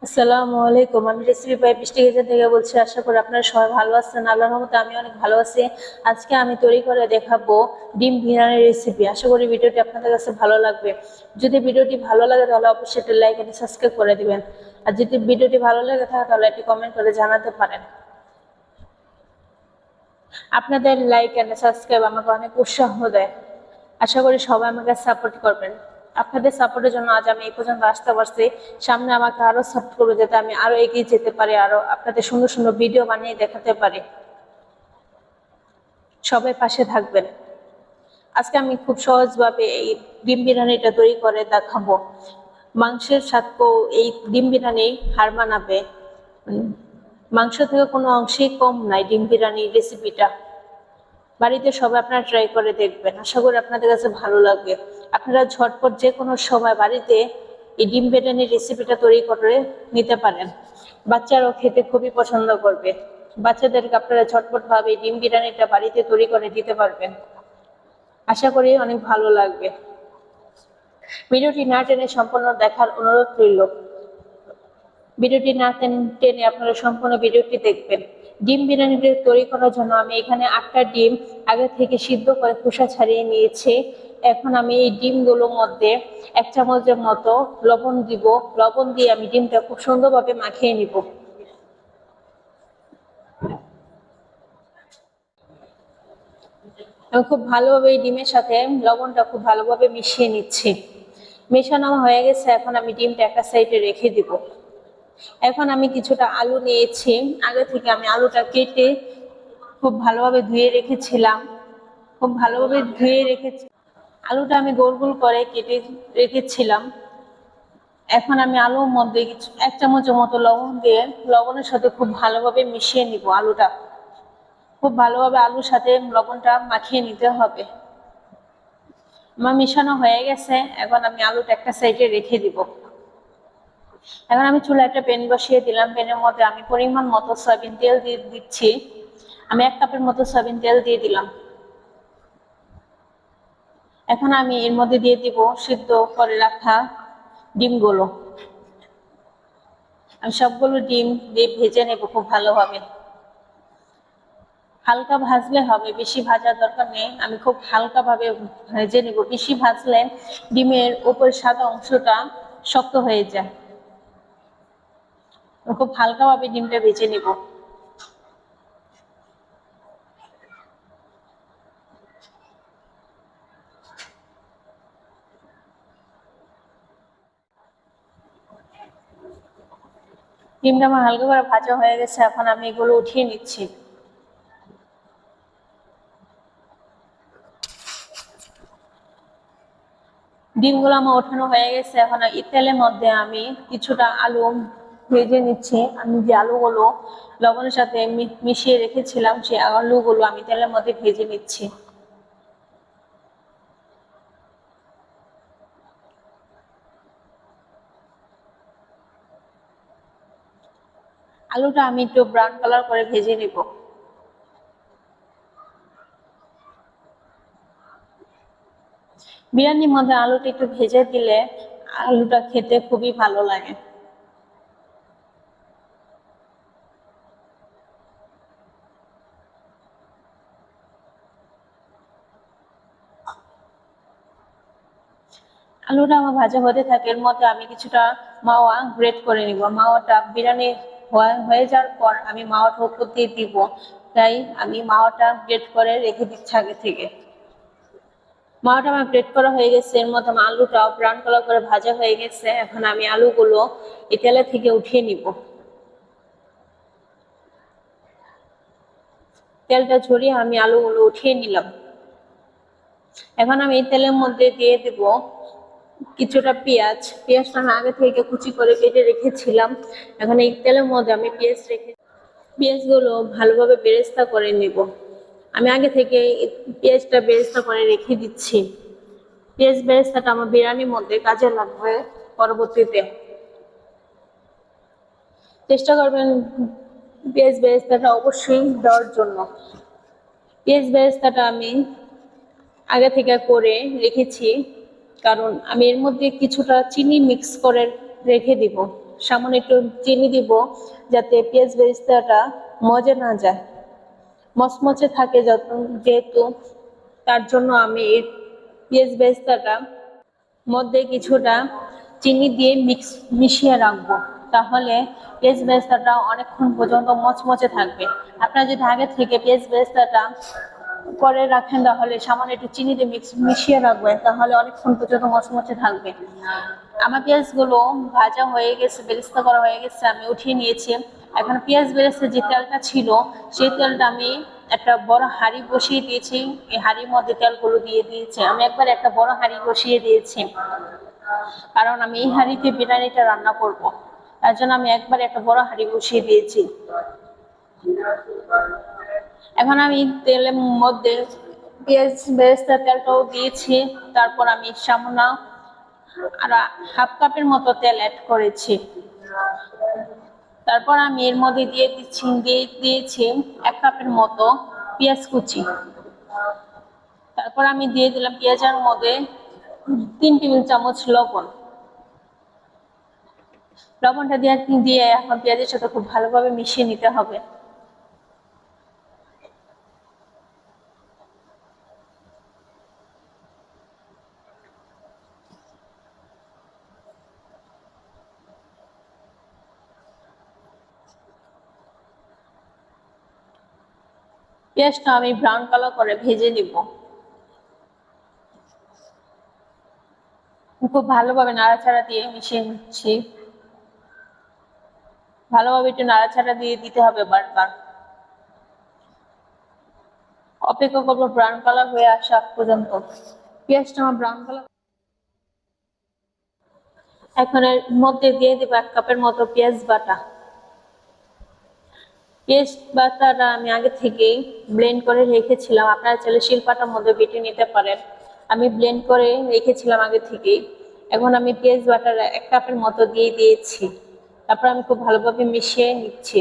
আসসালামু আলাইকুম। আমি রেসিপি বাই বৃষ্টি কিচেন থেকে বলছি। আশা করি আপনারা সবাই ভালো আছেন। আল্লাহর রহমতে আমি অনেক ভালো আছি। আজকে আমি তৈরি করে দেখাবো ডিম বিরিয়ানির রেসিপি। আশা করি ভিডিওটি আপনাদের কাছে ভালো লাগবে। যদি ভিডিওটি ভালো লাগে তাহলে অবশ্যই একটা লাইক এবং সাবস্ক্রাইব করে দিবেন। আর যদি ভিডিওটি ভালো লাগে থাকে তাহলে একটি কমেন্ট করে জানাতে পারেন। আপনাদের লাইক এন্ড সাবস্ক্রাইব আমাকে অনেক উৎসাহ দেয়। আশা করি সবাই আমাকে সাপোর্ট করবেন। আপনাদের সাপোর্টের জন্য আজ আমি এই পর্যন্ত আসতে পারছি। সামনে আমাকে আরো সাপোর্ট করবে যাতে আমি আরো এগিয়ে যেতে পারি, আরো আপনাদের সুন্দর সুন্দর ভিডিও বানিয়ে দেখাতে পারি। সবাই পাশে থাকবেন। আজকে আমি খুব সহজভাবে এই ডিম বিরিয়ানিটা তৈরি করে দেখাবো। মাংসের স্বাদকেও এই ডিম বিরিয়ানি হার মানাবে। মাংস থেকে কোনো অংশেই কম নাই ডিম বিরিয়ানি রেসিপিটা। বাড়িতে সবাই আপনারা ট্রাই করে দেখবেন। আশা করি আপনাদের কাছে ভালো লাগবে। আপনারা ঝটপট যে কোনো সময় বাড়িতে এই ডিম বিরিয়ানির রেসিপিটা তৈরি করে নিতে পারেন। বাচ্চারাও খেতে খুবই পছন্দ করবে। বাচ্চাদেরকে আপনারা ঝটপট ভাবে ডিম বিরিয়ানিটা বাড়িতে তৈরি করে দিতে পারবেন। আশা করি অনেক ভালো লাগবে। ভিডিওটি না টেনে সম্পূর্ণ দেখার অনুরোধ রইল। ভিডিওটি না টেনে আপনারা সম্পূর্ণ ভিডিওটি দেখবেন। ডিম বিরিয়ানিটি তৈরি করার জন্য আমি এখানে 8টা ডিম আগে থেকে সিদ্ধ করে খোসা ছাড়িয়ে নিয়েছি। এখন আমি এই ডিমগুলোর মধ্যে 1 চামচের মতো লবণ দিব। লবণ দিয়ে আমি ডিমটা খুব সুন্দরভাবে মাখিয়ে নিব। আমি খুব ভালোভাবে এই ডিমের সাথে লবণটা খুব ভালোভাবে মিশিয়ে নিচ্ছি। মেশানো হয়ে গেছে। এখন আমি ডিমটা একটা সাইডে রেখে দিব। এখন আমি কিছুটা আলু নিয়েছি। আগে থেকে আমি আলুটা কেটে খুব ভালোভাবে ধুয়ে রেখেছিলাম। আলুটা আমি গোল গোল করে কেটে রেখেছিলাম। এখন আমি আলুর মধ্যে 1 চামচের মতো লবণ দিয়ে লবণের সাথে খুব ভালোভাবে মিশিয়ে নিব। আলুটা খুব ভালোভাবে আলুর সাথে লবণটা মাখিয়ে নিতে হবে। আমার মিশানো হয়ে গেছে। এখন আমি আলুটা একটা সাইডে রেখে দিব। এখন আমি চুলায় একটা প্যান বসিয়ে দিলাম। প্যানের মধ্যে আমি পরিমাণ মতো সয়াবিন তেল দিয়ে দিচ্ছি। আমি 1 কাপের মতো সয়াবিন তেল দিয়ে দিলাম। এখন আমি এর মধ্যে দিয়ে দিব সিদ্ধ করে রাখা ডিমগুলো। আমি সবগুলো ডিম দিয়ে ভেজে নেব খুব ভালোভাবে। হালকা ভাজলে হবে, বেশি ভাজার দরকার নেই। আমি খুব হালকা ভাবে ভেজে নেব। বেশি ভাজলে ডিমের উপর সাদা অংশটা শক্ত হয়ে যায়। খুব হালকাভাবে ডিমটা ভেজে নেব। ডিমটা আমার হালকা করে ভাজা হয়ে গেছে। এখন আমি এগুলো উঠিয়ে নিচ্ছি। ডিমগুলো আমার ওঠানো হয়ে গেছে। এখন এই তেলের মধ্যে আমি কিছুটা আলু ভেজে নিচ্ছি। আমি যে আলুগুলো লবণের সাথে মিশিয়ে রেখেছিলাম সেই আলুগুলো আমি তেলের মধ্যে ভেজে নিচ্ছি। আলুটা আমি একটু ব্রাউন কালার করে ভেজে নিব। বিরিয়ানির মধ্যে আলুটা একটু ভেজে দিলে আলুটা খেতে খুবই ভালো লাগে। আলুটা আমার ভাজা হতে থাকে। এর মধ্যে আমি কিছুটা মাওয়া গ্রেট করে নিব। মাওয়াটা বিরিয়ানি হয়ে যাওয়ার পর আমি মাওয়াটা উপর দিয়ে দিব। তাই আমি মাওয়াটা গ্রেট করে রেখে দিচ্ছি আগে থেকে। মাওয়াটা আমার গ্রেট করা হয়ে গেছে। এর মধ্যে আমার আলুটাও ব্রাউন কালার করে ভাজা হয়ে গেছে। এখন আমি আলুগুলো এই তেলে থেকে উঠিয়ে নিব। তেলটা ঝরিয়ে আমি আলুগুলো উঠিয়ে নিলাম। এখন আমি এই তেলের মধ্যে দিয়ে দিব কিছুটা পেঁয়াজ। পেঁয়াজটা আমি আগে থেকে কুচি করে কেটে রেখেছিলাম। এখন এই তেলের মধ্যে আমি পেঁয়াজগুলো ভালোভাবে বেরেস্তা করে নেব। আমি আগে থেকে পেঁয়াজটা বেরেস্তা করে রেখে দিচ্ছি। পেঁয়াজ বেরেস্তাটা আমার বিরিয়ানির মধ্যে কাজে লাগবে পরবর্তীতে। চেষ্টা করবেন পেঁয়াজ বেরেস্তাটা অবশ্যই দেওয়ার জন্য। পেঁয়াজ বেরেস্তাটা আমি আগে থেকে করে রেখেছি, কারণ আমি এর মধ্যে কিছুটা চিনি মিক্স করে রেখে দিব। সামান্য একটু চিনি দিব, যাতে পেঁয়াজ বেরেস্তাটা মজে না যায়, মচমচে থাকে যেহেতু, তার জন্য আমি এই পেঁয়াজ বেরেস্তাটা মধ্যে কিছুটা চিনি দিয়ে মিশিয়ে রাখবো। তাহলে পেঁয়াজ বেরেস্তাটা অনেকক্ষণ পর্যন্ত মচমচে থাকবে। আপনারা যদি আগে থেকে পেঁয়াজ বেরেস্তাটা করে রাখেন, তাহলে সামান্য একটু চিনি দিয়ে মিশিয়ে রাখবেন, তাহলে অনেকক্ষণ পর্যন্ত মচমচে থাকবে। আমার পেঁয়াজগুলো ভাজা হয়ে গেছে, বেরেস্তা করা হয়ে গেছে, আমি উঠিয়ে নিয়েছি। এখন পেঁয়াজ বেরেস্তার যে তেলটা ছিল, সেই তেলটা আমি একটা বড় হাঁড়ি বসিয়ে দিয়েছি। এই হাঁড়ির মধ্যে তেলগুলো দিয়ে দিয়েছি। আমি একবার একটা বড় হাঁড়ি বসিয়ে দিয়েছি, কারণ আমি এই হাঁড়িতে বিরিয়ানিটা রান্না করব। তার জন্য আমি একবার একটা বড় হাঁড়ি বসিয়ে দিয়েছি। এখন আমি তেলের মধ্যে পেঁয়াজ বেরেস্তার তেলটাও দিয়েছি। তারপর আমি সামান্য আর হাফ কাপের মতো তেল অ্যাড করেছি। তারপর আমি এর মধ্যে দিয়েছি 1 কাপের মতো পেঁয়াজ কুচি। তারপর আমি দিয়ে দিলাম পেঁয়াজের মধ্যে 3 টেবিল চামচ লবণ। লবণটা দিয়ে এখন পেঁয়াজের সাথে খুব ভালোভাবে মিশিয়ে নিতে হবে। পেঁয়াজটা আমি ব্রাউন কালার করে ভেজে নিব। খুব ভালোভাবে নাড়াচাড়া দিয়ে মিশিয়ে নিচ্ছি। ভালোভাবে একটু নাড়াচাড়া দিয়ে দিতে হবে বারবার। অপেক্ষা করবো ব্রাউন কালার হয়ে আসা পর্যন্ত। পেঁয়াজটা আমার ব্রাউন কালার। এখন এর মধ্যে দিয়ে দিব 1 কাপের মতো পেঁয়াজ বাটা। পেঁয়াজ বাটাটা আমি আগে থেকেই ব্লেন্ড করে রেখেছিলাম। আপনারা চাইলে শিলপাটার মধ্যে বেটে নিতে পারেন। আমি ব্লেন্ড করে রেখেছিলাম আগে থেকেই। এখন আমি পেঁয়াজ বাটার 1 কাপের মতো দিয়ে দিয়েছি। তারপর আমি খুব ভালোভাবে মিশিয়ে নিচ্ছি।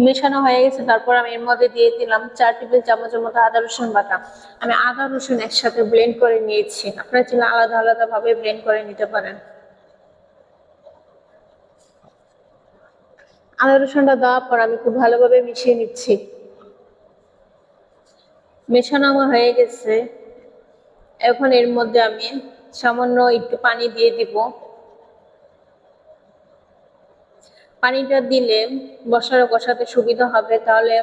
মেশানো হয়ে গেছে। তারপর আমি এর মধ্যে দিয়ে দিলাম 4 টেবিল চামচের মতো আদা রসুন বাটা। আমি আদা রসুন একসাথে ব্লেন্ড করে নিয়েছি। আপনারা চাইলে আলাদা আলাদা ভাবে ব্লেন্ড করে নিতে পারেন। আদা রসুনটা দেওয়ার পর আমি খুব ভালোভাবে মিশিয়ে নিচ্ছি। মেশানো আমার হয়ে গেছে। এখন এর মধ্যে আমি সামান্য একটু পানি দিয়ে দিব। পানিটা দিলে কষাতে সুবিধা হবে, তাহলে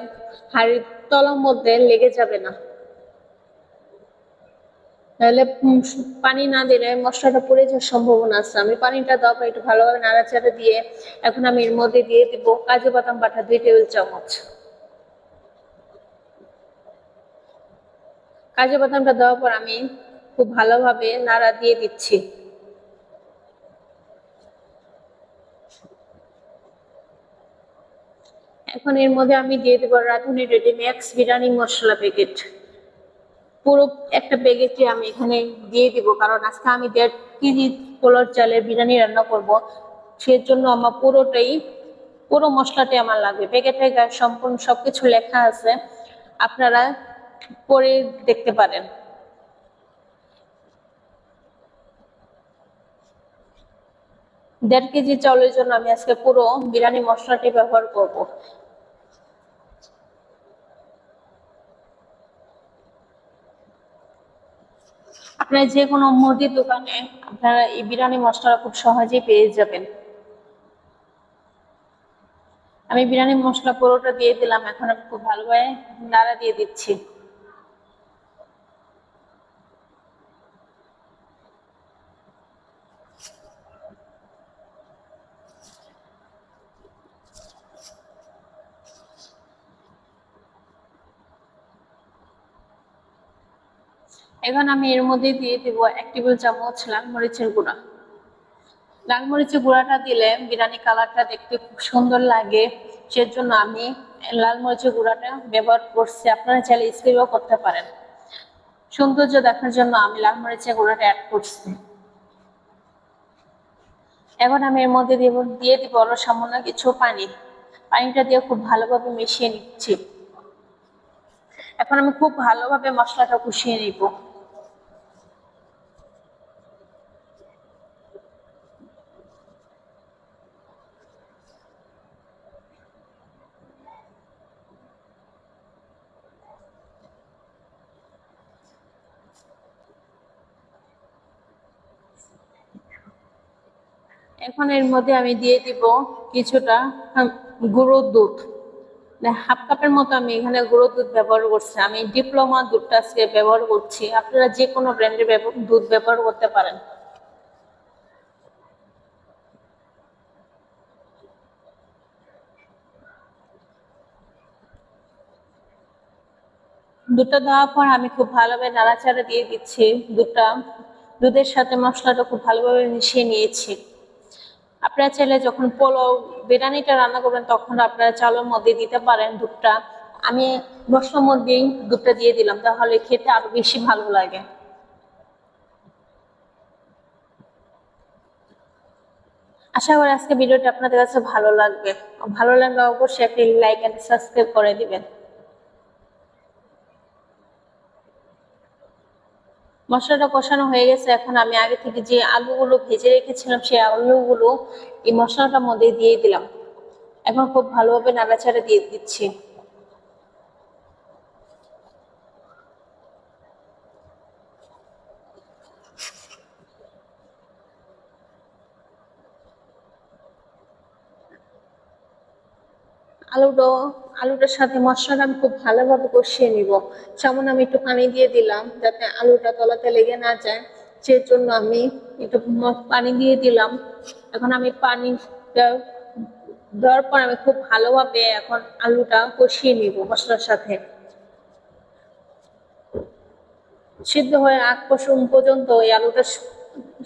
হাঁড়ির তলার মধ্যে লেগে যাবে না। তাহলে পানি না দিলে মশলাটা পুড়ে যাওয়ার সম্ভাবনা আছে। আমি পানিটা দেওয়ার পর একটু ভালোভাবে নাড়াচাড়া দিয়ে এখন আমি এর মধ্যে দিয়ে দিব কাজু বাদাম বাটা 2 টেবিল চামচ। কাজু বাদামটা দেওয়ার পর আমি খুব ভালোভাবে নাড়া দিয়ে দিচ্ছি। এখন এর মধ্যে আমি দিয়ে দেবো রাঁধুনি রেডি ম্যাক্স বিরিয়ানি মশলা প্যাকেট। পুরো একটা প্যাকেটে আমি এখানে দিয়ে দিব, কারণ আজকে আমি 1.5 কেজি পোলার চালের বিরিয়ানি রান্না করব। সেজন্য আমার পুরো মশলাটাই আমার লাগবে। প্যাকেটে সম্পূর্ণ সবকিছু লেখা আছে, আপনারা পড়ে দেখতে পারেন। দেড় কেজি চাউলের জন্য আমি আজকে পুরো বিরিয়ানি মশলাটি ব্যবহার করব। আপনারা যে কোনো মুদির দোকানে আপনারা এই বিরিয়ানি মশলাটা খুব সহজেই পেয়ে যাবেন। আমি বিরিয়ানি মশলা পুরোটা দিয়ে দিলাম। এখন আমি খুব ভালোভাবে নাড়া দিয়ে দিচ্ছি। এখন আমি এর মধ্যে দিয়ে দিব 1 টেবিল চামচ লাল মরিচের গুঁড়া। লাল মরিচের গুঁড়াটা দিলে বিরিয়ানি কালারটা দেখতে খুব সুন্দর লাগে, সেজন্য আমি লাল মরিচের গুঁড়াটা ব্যবহার করছি। আপনারা চাইলে স্কিপও করতে পারেন। সৌন্দর্য দেখার জন্য আমি লাল মরিচের গুঁড়াটা অ্যাড করছি। এখন আমি এর মধ্যে দিয়ে দিব সামান্য কিছু পানি। পানিটা দিয়ে খুব ভালোভাবে মিশিয়ে নিচ্ছি। এখন আমি খুব ভালোভাবে মশলাটা কষিয়ে নিব। এখন এর মধ্যে আমি দিয়ে দিব কিছুটা গুঁড়ো দুধ, হাফ কাপের মতো আমি এখানে গুঁড়ো দুধ ব্যবহার করছি। আমি ডিপ্লোমা দুধটা আজকে ব্যবহার করছি, আপনারা যে কোনো ব্র্যান্ডের দুধ ব্যবহার করতে পারেন। দুধটা দেওয়ার পর আমি খুব ভালোভাবে নাড়াচাড়া দিয়ে দিচ্ছি। দুধের সাথে মশলাটা খুব ভালোভাবে মিশিয়ে নিয়েছি। আপনারা চাইলে যখন পোলাও বিরিয়ানিটা রান্না করবেন তখন আপনারা চালের মধ্যে দিতে পারেন দুধটা। আমি মশলার মধ্যেই দুধটা দিয়ে দিলাম, তাহলে খেতে আরো বেশি ভালো লাগে। আশা করি আজকে ভিডিওটা আপনাদের কাছে ভালো লাগবে। ভালো লাগলে অবশ্যই একটি লাইক এন্ড সাবস্ক্রাইব করে দিবেন। মশলাটা কষানো হয়ে গেছে। এখন আমি আগে থেকে যে আলুগুলো ভেজে রেখেছিলাম সেই আলুগুলো এই মশলাটার মধ্যে দিয়ে দিলাম। এখন খুব ভালোভাবে নাড়াচাড়া দিয়ে দিচ্ছি। আলুটার সাথে মশলাটা আমি খুব ভালোভাবে কষিয়ে নিব। সামান্য আমি একটু পানি দিয়ে দিলাম যাতে আলুটা তলাতে লেগে না যায়, সেই জন্য আমি একটু পানি দিয়ে দিলাম। এখন আমি পানি দেওয়ার পর আমি খুব ভালোভাবে এখন আলুটা কষিয়ে নিব মশলার সাথে। সিদ্ধ হয়ে আগ পর্যন্ত এই আলুটা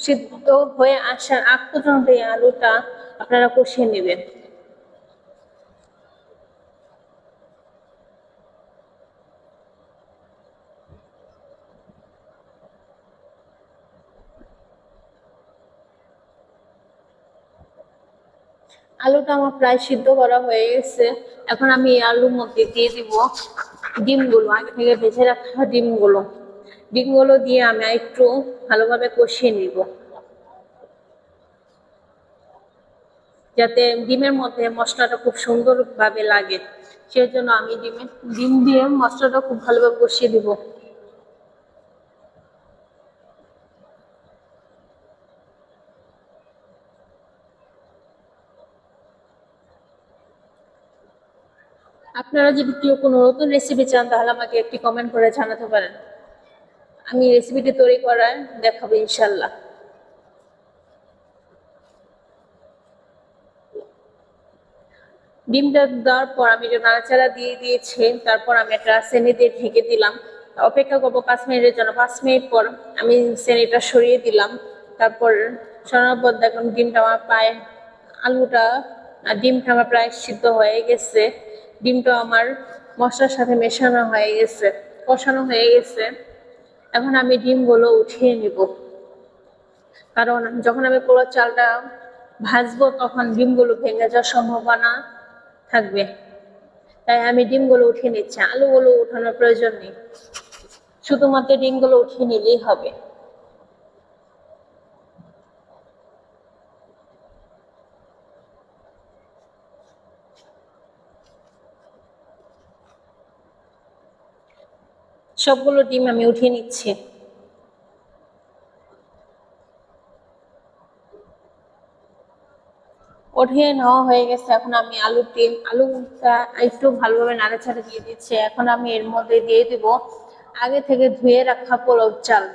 সিদ্ধ হয়ে আসার আগ পর্যন্ত এই আলুটা আপনারা কষিয়ে নেবেন। আলুটা আমার প্রায় সিদ্ধ করা হয়ে গেছে। এখন আমি এই আলুর মধ্যে দিয়ে দিব ডিমগুলো, আগে থেকে ভেজে রাখা ডিমগুলো দিয়ে আমি একটু ভালোভাবে কষিয়ে নিব, যাতে ডিমের মধ্যে মশলাটা খুব সুন্দরভাবে লাগে। সেই জন্য আমি ডিম দিয়ে মশলাটা খুব ভালোভাবে কষিয়ে দিব। আপনারা যদি কেউ কোনো নতুন রেসিপি চান তাহলে আমাকে একটি কমেন্ট করে জানাতে পারেন, আমি রেসিপিটি তৈরি করার দেখাবো ইনশাল্লাহ। ডিমটা দেওয়ার পর আমি যে নাড়াচাড়া দিয়ে দিয়েছি, তারপর আমি একটা সেনি দিয়ে ঢেকে দিলাম। অপেক্ষা করবো 5 মিনিটের জন্য। 5 মিনিট পর আমি সেনিটা সরিয়ে দিলাম। তারপর সরানোর পর দেখুন ডিমটা আমার প্রায় ডিমটা আমার প্রায় সিদ্ধ হয়ে গেছে। ডিমটা আমার মশলার সাথে মেশানো হয়ে গেছে, কষানো হয়ে গেছে। এখন আমি ডিমগুলো উঠিয়ে নিব, কারণ যখন আমি পোলাও চালটা ভাজবো তখন ডিমগুলো ভেঙে যাওয়ার সম্ভাবনা থাকবে, তাই আমি ডিমগুলো উঠিয়ে নিচ্ছি। আলুগুলো উঠানোর প্রয়োজন নেই, শুধুমাত্র ডিমগুলো উঠিয়ে নিলেই হবে। সবগুলো ডিম আমি উঠিয়ে নিচ্ছি। উঠিয়ে নেওয়া হয়ে গেছে। এখন আমি আলুটা একটু ভালোভাবে নাড়াচাড়া দিয়ে দিচ্ছি। এখন আমি এর মধ্যে দিয়ে দিব আগে থেকে ধুয়ে রাখা পোলাও চাল।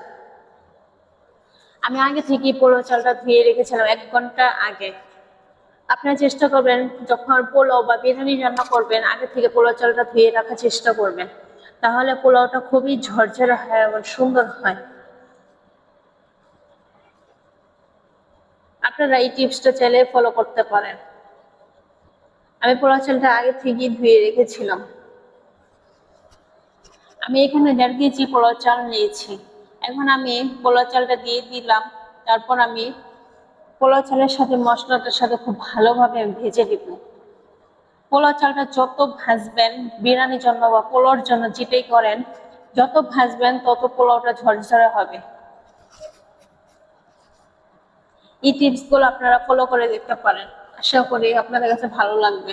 আমি আগে থেকে পোলাও চালটা ধুয়ে রেখেছিলাম 1 ঘন্টা আগে। আপনারা চেষ্টা করবেন যখন পোলাও বা বিরিয়ানি রান্না করবেন আগে থেকে পোলাও চালটা ধুয়ে রাখার চেষ্টা করবেন, তাহলে পোলাওটা খুবই ঝরঝরে হয় এবং সুন্দর হয়। আপনারা এই টিপসটা চাইলে ফলো করতে পারেন। আমি পোলাও চালটা আগে থেকেই ধুয়ে রেখেছিলাম। আমি এখানে 1.5 কেজি পোলাও চাল নিয়েছি। এখন আমি পোলাও চালটা দিয়ে দিলাম। তারপর আমি পোলাও চালের সাথে মশলাটার সাথে খুব ভালোভাবে ভেজে দিব। পোলাও চালটা যত ভাজবেন, বিরিয়ানির জন্য বা পোলাওর জন্য যেটাই করেন, যত ভাজবেন তত পোলাওটা ঝরঝরে হবে। এই টিপস গুলো আপনারা ফলো করে দেখতে পারেন, আশা করি আপনাদের কাছে ভালো লাগবে।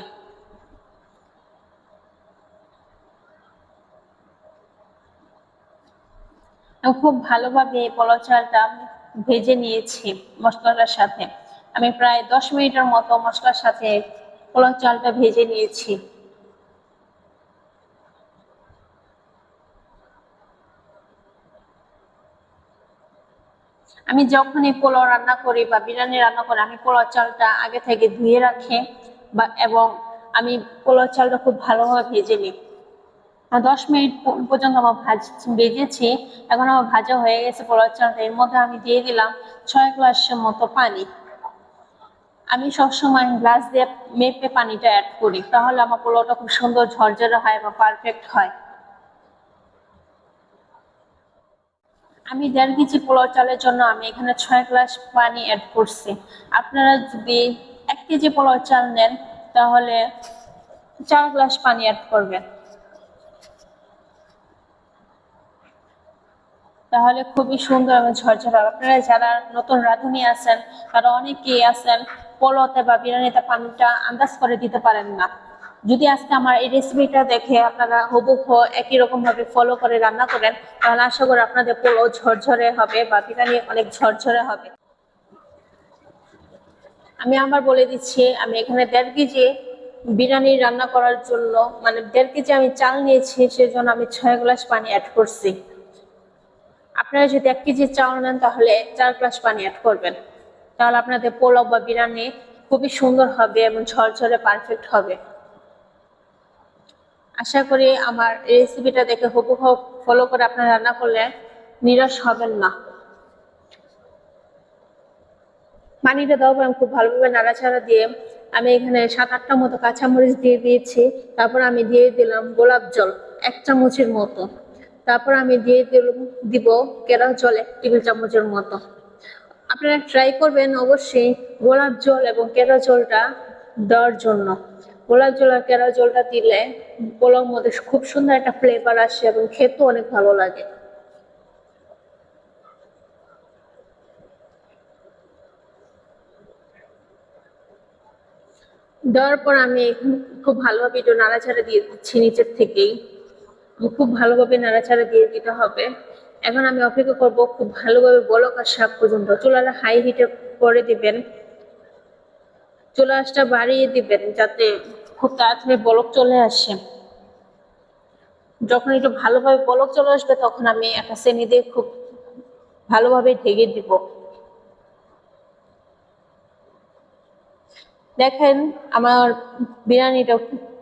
আমি খুব ভালোভাবে এই পোলাও চালটা ভেজে নিয়েছি মশলাটার সাথে। আমি প্রায় 10 মিনিটের মতো মশলার সাথে পোলাও চালটা ভেজে নিয়েছি। আমি যখনই পোলাও রান্না করি বা বিরিয়ানি রান্না করি, আমি পোলাও চালটা আগে থেকে ধুয়ে রাখি এবং আমি পোলাও চালটা খুব ভালোভাবে ভেজে নিই। 10 মিনিট পর্যন্ত আমার ভেজেছি। এখন আমার ভাজা হয়ে গেছে পোলাও চালটা। এর মধ্যে আমি দিয়ে দিলাম 6 গ্লাসের মতো পানি। আমি সবসময় গ্লাস দিয়ে মেপে পানিটা অ্যাড করি, তাহলে আমার পোলাওটা খুব সুন্দর ঝরঝরে হয় বা পারফেক্ট হয়। আমি 1.5 কেজি পোলাও চালের জন্য আমি এখানে 6 গ্লাস পানি অ্যাড করছি। আপনারা যদি 1 কেজি পোলাও চাল নেন তাহলে 4 গ্লাস পানি অ্যাড করবেন, তাহলে খুবই সুন্দর এবং ঝরঝরে হবে। আপনারা যারা নতুন রাঁধুনি আছেন, তারা অনেকেই আছেন পোলাওতে বা বিরিয়ানিতে পানিটা আন্দাজ করে দিতে পারেন না। যদি আজকে আমার এই রেসিপিটা দেখে আপনারা হুবহু একই রকম ভাবে ফলো করে রান্না করেন, তাহলে আশা করি আপনাদের পোলাও ঝরঝরে হবে বা বিরিয়ানি অনেক ঝরঝরে হবে। আমি আবার বলে দিচ্ছি, আমি এখানে 1.5 কেজি বিরিয়ানি রান্না করার জন্য, মানে 1.5 কেজি আমি চাল নিয়েছি, সেজন্য আমি 6 গ্লাস পানি অ্যাড করছি। আপনারা যদি 1 কেজি চাল নেন তাহলে 4 গ্লাস পানি অ্যাড করবেন, তাহলে আপনাদের পোলাও বা বিরিয়ানি খুবই সুন্দর হবে এবং ঝরঝরে পারফেক্ট হবে। আশা করি আমার রেসিপিটা দেখে হুবহু ফলো করে আপনারা রান্না করলে নিরাশ হবেন না। পানিটা দেওয়ার পর আমি খুব ভালোভাবে নাড়াচাড়া দিয়ে আমি এখানে 7-8টা মতো কাঁচামরিচ দিয়ে দিয়েছি। তারপর আমি দিয়ে দিলাম গোলাপ জল 1 চামচের মতো। তারপর আমি দিয়ে দিব কেওড়া জল 1 টেবিল চামচের মতো। আপনারা ট্রাই করবেন অবশ্যই গোলাপ জল এবং কেওড়া জলটা দেওয়ার জন্য। গোলাপ জল আর কেওড়া জলটা দিলে পোলাওর মধ্যে খুব সুন্দর একটা ফ্লেভার আসে এবং খেতেও অনেক ভালো লাগে। দেওয়ার পর আমি খুব ভালোভাবে একটু নাড়াচাড়া দিয়ে দিচ্ছি নিচের থেকেই। খুব ভালোভাবে নাড়াচাড়া দিয়ে দিতে হবে। এখন আমি অপেক্ষা করব খুব ভালোভাবে বলক আসা পর্যন্ত। চুলাটা হাই হিটে করে দিবেন, চুলা আঁচটা বাড়িয়ে দিবেন যাতে খুব তাড়াতাড়ি বলক চলে আসে। যখন একটু ভালোভাবে বলক চলে আসবে তখন আমি একটা সেনি দিয়ে খুব ভালোভাবে ঢেকে দিব। দেখেন আমার বিরিয়ানিটা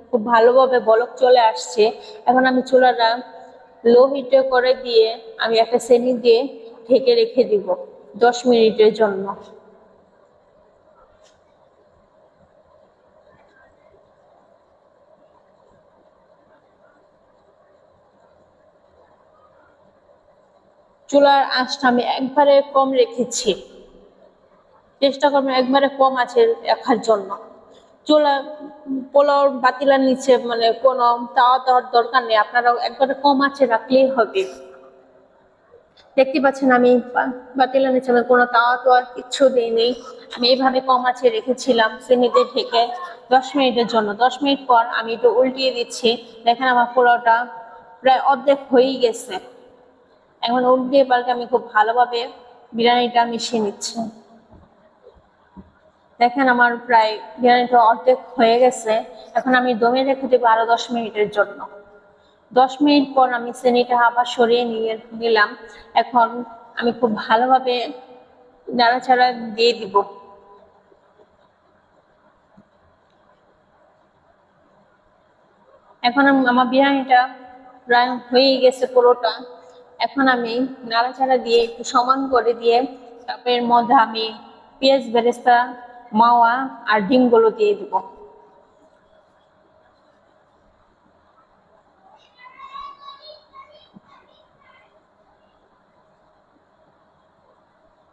খুব ভালোভাবে বলক চলে আসছে। এখন আমি চুলাটা লো হিটে করে দিয়ে আমি একটা সেনি দিয়ে ঢেকে রেখে দিব 10 মিনিটের জন্য। চুলার আঁচটা আমি একবারে কম রেখেছি, চেষ্টা করবেন একবারে কম আছে রাখার জন্য। চুলা পোলাও পাতিলার নিচে মানে কোনো তাওয়া দেওয়ার দরকার নেই, আপনারা একবারে কম আছে রাখলেই হবে। দেখতে পাচ্ছেন আমি পাতিলার নিচে আমি কোনো তাওয়া তোয়া কিচ্ছু দিইনি, আমি এইভাবে কম আছে রেখেছিলাম চিনিতে ঢেকে 10 মিনিটের জন্য। 10 মিনিট পর আমি একটু উল্টিয়ে দিচ্ছি। দেখেন আমার পোলাওটা প্রায় অর্ধেক হয়েই গেছে। এখন উল্টিয়ে পাল্টে আমি খুব ভালোভাবে বিরিয়ানিটা মিশিয়ে নিচ্ছি। দেখেন আমার প্রায় বিরিয়ানিটা অর্ধেক হয়ে গেছে। এখন আমি দমে রেখে দেবো আরো 10 মিনিটের জন্য। 10 মিনিট পর আমি চিনিটা আবার সরিয়ে নিলাম। এখন আমি খুব ভালোভাবে নাড়াচাড়া দিয়ে দিব। এখন আমার বিরিয়ানিটা প্রায় হয়ে গেছে পুরোটা। এখন আমি নাড়াচাড়া দিয়ে একটু সমান করে দিয়ে তারপর এর মধ্যে আমি পেঁয়াজ বেরেস্তা, মাওয়া আর ডিমগুলো দিয়ে দিব।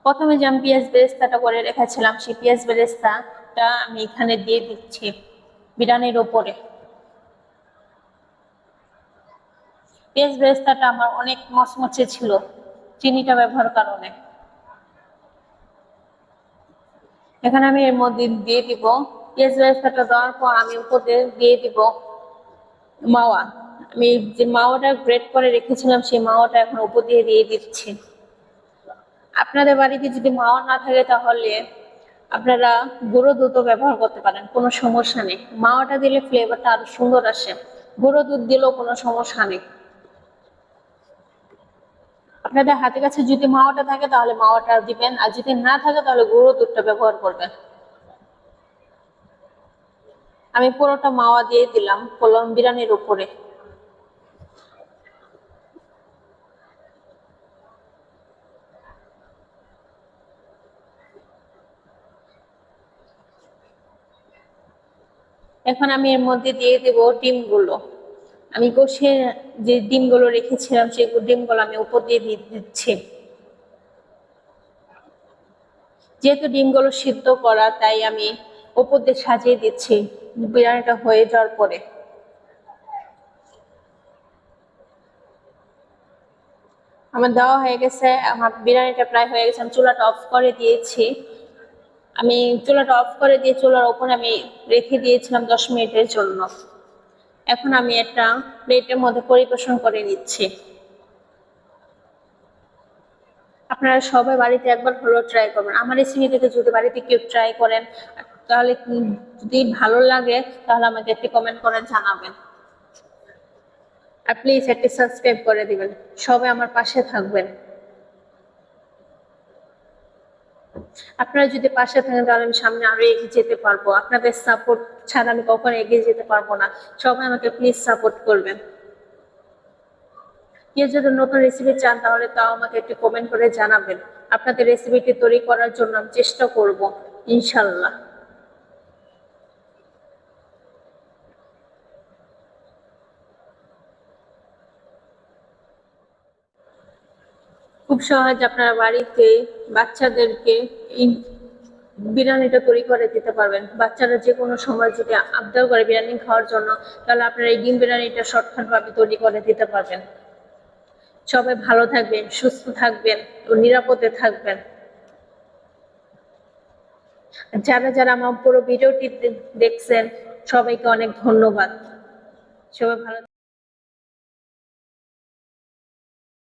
প্রথমে যে আমি পেঁয়াজ বেরেস্তাটা করে রেখেছিলাম সেই পেঁয়াজ বেরেস্তাটা আমি এখানে দিয়ে দিচ্ছি। বিরিয়ানির ওপরে। পেঁয়াজ বেরেস্তাটা আমার অনেক মচমচে ছিল চিনিটা ব্যবহার কারণে। এখানে আমি এর মধ্যে দিয়ে দিব পেঁয়াজ বেরেস্তাটা দেওয়ার পর আমি উপরে দিয়ে দিব মাওয়া। আমি যে মাওয়াটা গ্রেট করে রেখেছিলাম সেই মাওয়াটা এখন উপর দিয়ে দিচ্ছি। আপনাদের বাড়িতে যদি মাওয়া না থাকে তাহলে আপনারা গুঁড়ো দুধও ব্যবহার করতে পারেন, কোনো সমস্যা নেই। মাওয়াটা দিলে ফ্লেভারটা আরো সুন্দর আসে, গুঁড়ো দুধ দিলেও কোনো সমস্যা নেই। আপনাদের হাতের কাছে যদি মাওয়াটা থাকে তাহলে মাওয়াটা দিবেন, আর যদি না থাকে তাহলে গুঁড়ো দুধটা ব্যবহার করবেন। আমি পুরোটা মাওয়া দিয়ে দিলাম পোলাও বিরিয়ানির উপরে। এখন আমি এর মধ্যে দিয়ে দেব ডিমগুলো। আমি কষিয়ে যে ডিমগুলো রেখেছিলাম সেই ডিমগুলো আমি উপর দিয়ে দিচ্ছি। যেহেতু ডিমগুলো সিদ্ধ করা তাই আমি উপর দিয়ে সাজিয়ে দিচ্ছি বিরিয়ানিটা হয়ে যাওয়ার পরে। আমার দেওয়া হয়ে গেছে, আমার বিরিয়ানিটা প্রায় হয়ে গেছে। আমি চুলাটা অফ করে দিয়েছি। আমি চুলাটা অফ করে দিয়ে চুলার উপরে আমি রেখে দিয়েছিলাম 10 মিনিটের জন্য। এখন আমি একটা প্লেটের মধ্যে পরিবেশন করে নিচ্ছি। আপনারা সবাই বাড়িতে একবার হলেও ট্রাই করবেন। আমার রেসিপি থেকে যদি বাড়িতে কেউ ট্রাই করেন তাহলে যদি ভালো লাগে তাহলে আমাকে একটি কমেন্ট করে জানাবেন। আর প্লিজ একটি সাবস্ক্রাইব করে দিবেন। সবাই আমার পাশে থাকবেন। আপনারা যদি পাশে থাকেন তাহলে আমি সামনে আরো এগিয়ে যেতে পারবো। আপনাদের সাপোর্ট ছাড়া আমি কখনো এগিয়ে যেতে পারবো না। সবাই আমাকে প্লিজ সাপোর্ট করবেন। কেউ যদি নতুন রেসিপি চান তাহলে তাও আমাকে একটু কমেন্ট করে জানাবেন। আপনাদের রেসিপিটি তৈরি করার জন্য আমি চেষ্টা করব ইনশাল্লাহ। খুব সহজ আপনারা বাড়িতে বাচ্চাদেরকে এই বিরিয়ানিটা তৈরি করে দিতে পারবেন। বাচ্চারা যে কোনো সময় যদি আবদার করে বিরিয়ানি খাওয়ার জন্য তাহলে আপনারা এই ডিম বিরিয়ানিটা শর্টকাট ভাবে তৈরি করে দিতে পারবেন। সবাই ভালো থাকবেন, সুস্থ থাকবেন ও নিরাপদে থাকবেন। যারা যারা আমার পুরো ভিডিওটি দেখছেন সবাইকে অনেক ধন্যবাদ। সবাই ভালো